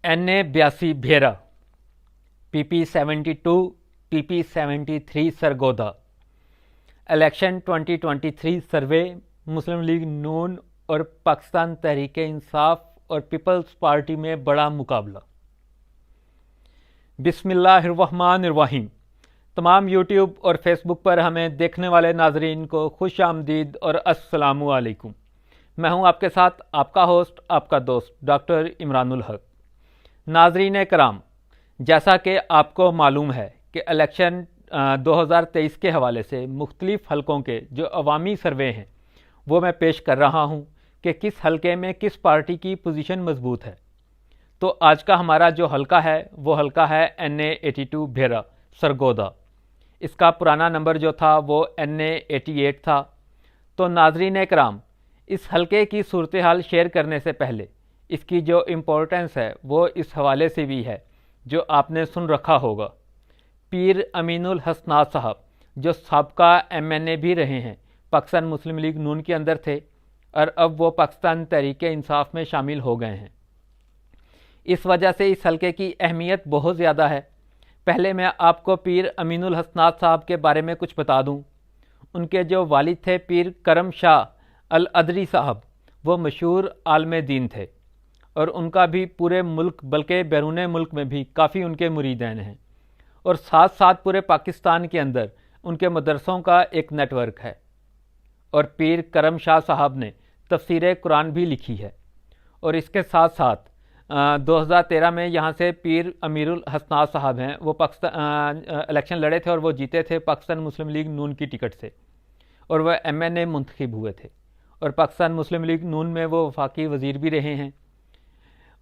NA82 भेरा, PP72, PP73 Sargodha, election 2023 सर्वे, मुस्लिम league नून और पाकिस्तान तहरीक इंसाफ और peoples party में बड़ा मुकाबला। बिस्मिल्लाहिर्रहमानिर्रहीम। तमाम यूट्यूब और फेसबुक पर हमें देखने वाले नाजरीन को खुश आमदीद और अस्सलामु अलैकुम। मैं हूं आपके साथ आपका होस्ट, आपका दोस्त डॉक्टर इमरानुल हक। नाजरीन कराम, जैसा कि आपको मालूम है कि इलेक्शन 2023 के हवाले से मुख्तलिफ हलकों के जो अवामी सर्वे हैं वो मैं पेश कर रहा हूं कि किस हलके में किस पार्टी की पोजीशन मजबूत है। तो आज का हमारा जो हलका है वो हलका है NA82 भेरा सरगोदा। इसका पुराना नंबर जो था वो NA88 था। तो नाजरीन कराम, इस हलके की सूरत हाल शेयर करने से पहले इसकी जो इम्पोर्टेंस है वो इस हवाले से भी है जो आपने सुन रखा होगा। पीर अमीनुल हसनात साहब जो साबका MNA भी रहे हैं, पाकिस्तान मुस्लिम लीग नून के अंदर थे और अब वो पाकिस्तान तहरीक इंसाफ में शामिल हो गए हैं। इस वजह से इस हलके की अहमियत बहुत ज़्यादा है। पहले मैं आपको पीर अमीनुल हसनात साहब के बारे में कुछ बता दूं। उनके जो वालिद थे पीर करम शाह अल अदरी साहब, वो मशहूर आलम दीन थे और उनका भी पूरे मुल्क बल्कि बैरून मुल्क में भी काफ़ी उनके मुरीदैन हैं और साथ साथ पूरे पाकिस्तान के अंदर उनके मदरसों का एक नेटवर्क है। और पीर करम शाह साहब ने तफसीर कुरान भी लिखी है। और इसके साथ साथ 2013 में यहाँ से पीर अमीरुल हसनात साहब हैं, वो पाकिस्तान इलेक्शन लड़े थे और वो जीते थे पाकिस्तान मुस्लिम लीग नून की टिकट से और वह MNA मुंतखब हुए थे और पाकिस्तान मुस्लिम लीग नून में वो वफाकी वज़ीर भी रहे हैं।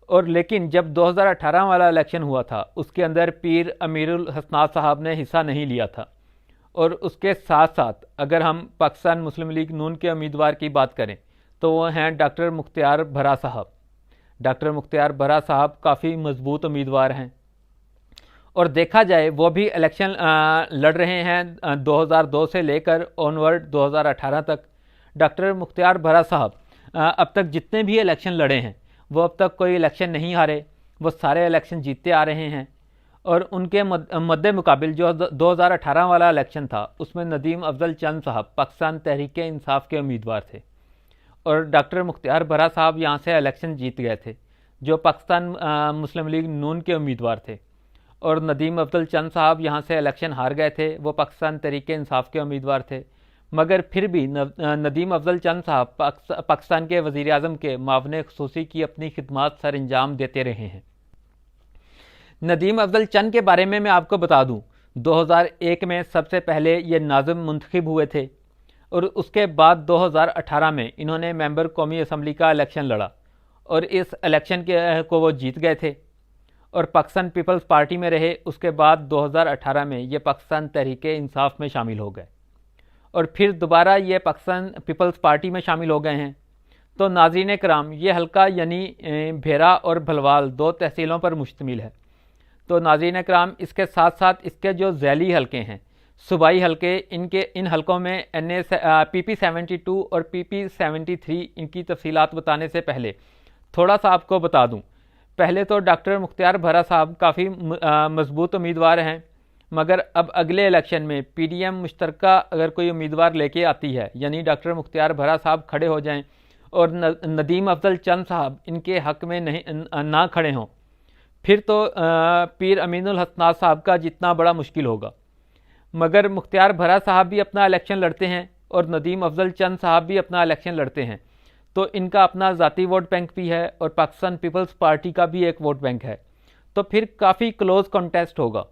और लेकिन जब 2018 वाला इलेक्शन हुआ था उसके अंदर पीर अमीरुल हसनात साहब ने हिस्सा नहीं लिया था। और उसके साथ साथ अगर हम पाकिस्तान मुस्लिम लीग नून के उम्मीदवार की बात करें तो वो हैं डॉक्टर मुख्तार भरा साहब। डॉक्टर मुख्तार भरा साहब काफ़ी मजबूत उम्मीदवार हैं और देखा जाए वो भी इलेक्शन लड़ रहे हैं 2002 से लेकर ऑनवर्ड 2018 तक। डॉक्टर मुख्तार भरा साहब अब तक जितने भी इलेक्शन लड़े हैं वो अब तक कोई इलेक्शन नहीं हारे, वो सारे इलेक्शन जीतते आ रहे हैं। और उनके मद्दे मुकाबिल जो 2018 वाला इलेक्शन था उसमें नदीम अफजल चंद साहब पाकिस्तान तहरीक इंसाफ के उम्मीदवार थे और डॉक्टर मुख्तार भरा साहब यहाँ से इलेक्शन जीत गए थे जो पाकिस्तान मुस्लिम लीग नून के उम्मीदवार थे। और नदीम अफजल चंद साहब यहाँ से इलेक्शन हार गए थे, वो पाकिस्तान तहरीक इंसाफ के उम्मीदवार थे। मगर फिर भी नदीम अफजल चंद साहब पाकिस्तान के वज़ीर आज़म के मावन ख़ुसूसी की अपनी खिदमत सर अंजाम देते रहे हैं। नदीम अफजल चंद के बारे में मैं आपको बता दूं, 2001 में सबसे पहले ये नाज़िम मुंतखब हुए थे और उसके बाद 2018 में इन्होंने मेंबर कौमी असम्बली का इलेक्शन लड़ा और इस इलेक्शन को वो जीत गए थे और पाकिस्तान पीपल्स पार्टी में रहे। उसके बाद 2018 में ये पाकिस्तान तहरीक इंसाफ में शामिल हो गए और फिर दोबारा ये पाकिस्तान पीपल्स पार्टी में शामिल हो गए हैं। तो नाज़रीन कराम, ये हल्का यानी भेरा और भलवाल दो तहसीलों पर मुश्तमिल है। तो नाज़रीन कराम, इसके साथ साथ इसके जो झैली हलके हैं, सूबाई हलके, इन हलकों में PP72 और PP73 इनकी तफसीलात बताने से पहले थोड़ा सा आपको बता दूं। पहले तो डॉक्टर मुख्तार भरा साहब काफ़ी मजबूत उम्मीदवार हैं, मगर अब अगले इलेक्शन में PDM मुश्तरका अगर कोई उम्मीदवार लेके आती है, यानी डॉक्टर मुख्तार भरा साहब खड़े हो जाएं और नदीम अफजल चंद साहब इनके हक़ में ना खड़े हों, फिर तो पीर अमीनुल हसनात साहब का जितना बड़ा मुश्किल होगा। मगर मुख्तार भरा साहब भी अपना इलेक्शन लड़ते हैं और नदीम अफजल चंद साहब भी अपना इलेक्शन लड़ते हैं, तो इनका अपना ज़ाती वोट बैंक भी है और पाकिस्तान पीपल्स पार्टी का भी एक वोट बैंक है। तो फिर काफ़ी क्लोज कॉन्टेस्ट होगा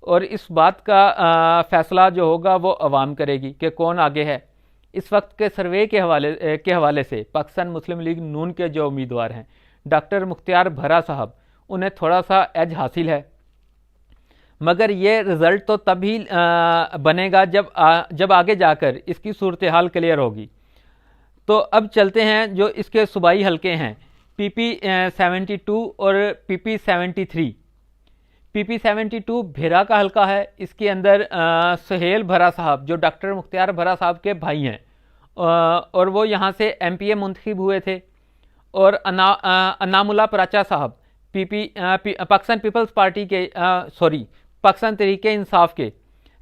और इस बात का फ़ैसला जो होगा वो अवाम करेगी कि कौन आगे है। इस वक्त के सर्वे के हवाले से पाकिस्तान मुस्लिम लीग नून के जो उम्मीदवार हैं डॉक्टर मुख्तार भरा साहब, उन्हें थोड़ा सा एज हासिल है। मगर ये रिज़ल्ट तो तभी बनेगा जब आगे जाकर इसकी सूरत हाल क्लियर होगी। तो अब चलते हैं जो इसके सूबाई हलके हैं PP72 और PP73। PP72 भेरा का हलका है। इसके अंदर सुहेल भरा साहब जो डॉक्टर मुख्तार भरा साहब के भाई हैं और वो यहाँ से MPA मुंतखब हुए थे और अनामुल्ला पराचा साहब पाकिस्तान पीपल्स पार्टी के पाकिस्तान तहरीक इंसाफ के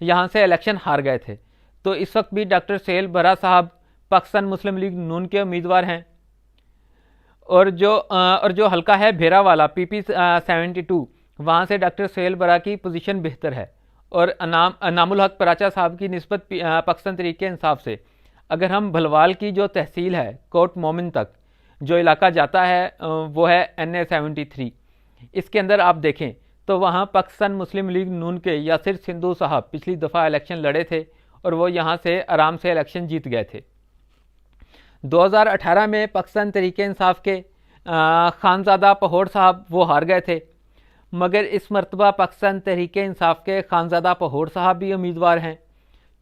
यहाँ से इलेक्शन हार गए थे। तो इस वक्त भी डॉक्टर सुहेल बरा साहब पाकिस्तान मुस्लिम लीग नून के उम्मीदवार हैं। और जो हल्का है भेरा वाला PP 72, वहाँ से डॉक्टर सुहेल बरा की पोजीशन बेहतर है। और अनामुल हक पराचा साहब की निस्बत पाकिस्तान तहरीक इंसाफ से अगर हम भलवाल की जो तहसील है कोट मोमिन तक जो इलाका जाता है वो है NA 73। इसके अंदर आप देखें तो वहाँ पाकिस्तान मुस्लिम लीग नून के यासिर सिंधु साहब पिछली दफ़ा इलेक्शन लड़े थे और वो यहाँ से आराम से इलेक्शन जीत गए थे। 2018 में पाकिस्तान तहरीक इंसाफ के खानज़ादा पहोड़ साहब वो हार गए थे, मगर इस मरतबा पाकिस्तान तहरीक इंसाफ के खानज़ादा पहोड़ साहब भी उम्मीदवार हैं।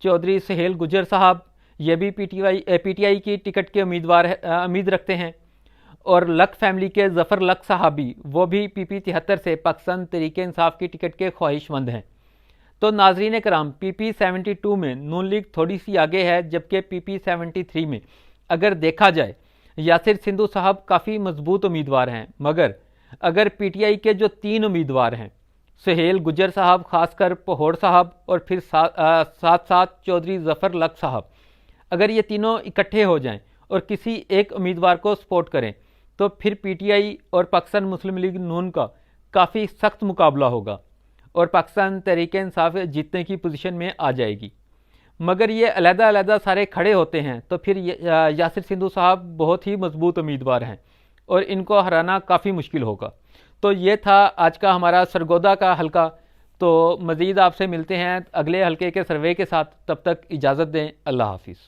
चौधरी सुहेल गुजर साहब ये भी PTI की टिकट के उम्मीद रखते हैं। और लक फैमिली के ज़फ़र लक साहब भी वो भी PP 73 से पाकिस्तान तहरीक इंसाफ की टिकट के ख्वाहिशमंद हैं। तो नाजरीन कराम, PP 72 में नून लीग थोड़ी सी आगे है, जबकि PP 73 में अगर देखा जाए यासिर सिंधु साहब काफ़ी मजबूत उम्मीदवार हैं। मगर अगर PTI के जो 3 उम्मीदवार हैं सुहेल गुजर साहब, खासकर पहोड़ साहब और फिर साथ साथ चौधरी ज़फ़र लक साहब, अगर ये तीनों इकट्ठे हो जाएं और किसी एक उम्मीदवार को सपोर्ट करें तो फिर PTI और पाकिस्तान मुस्लिम लीग नून का काफ़ी सख्त मुकाबला होगा और पाकिस्तान तहरीक इंसाफ जीतने की पोजीशन में आ जाएगी। मगर ये अलग-अलग सारे खड़े होते हैं तो फिर यासिर सिंधु साहब बहुत ही मजबूत उम्मीदवार हैं और इनको हराना काफ़ी मुश्किल होगा। तो ये था आज का हमारा सरगोदा का हल्का। तो मज़ीद आपसे मिलते हैं अगले हल्के के सर्वे के साथ। तब तक इजाज़त दें। अल्लाह हाफिज़।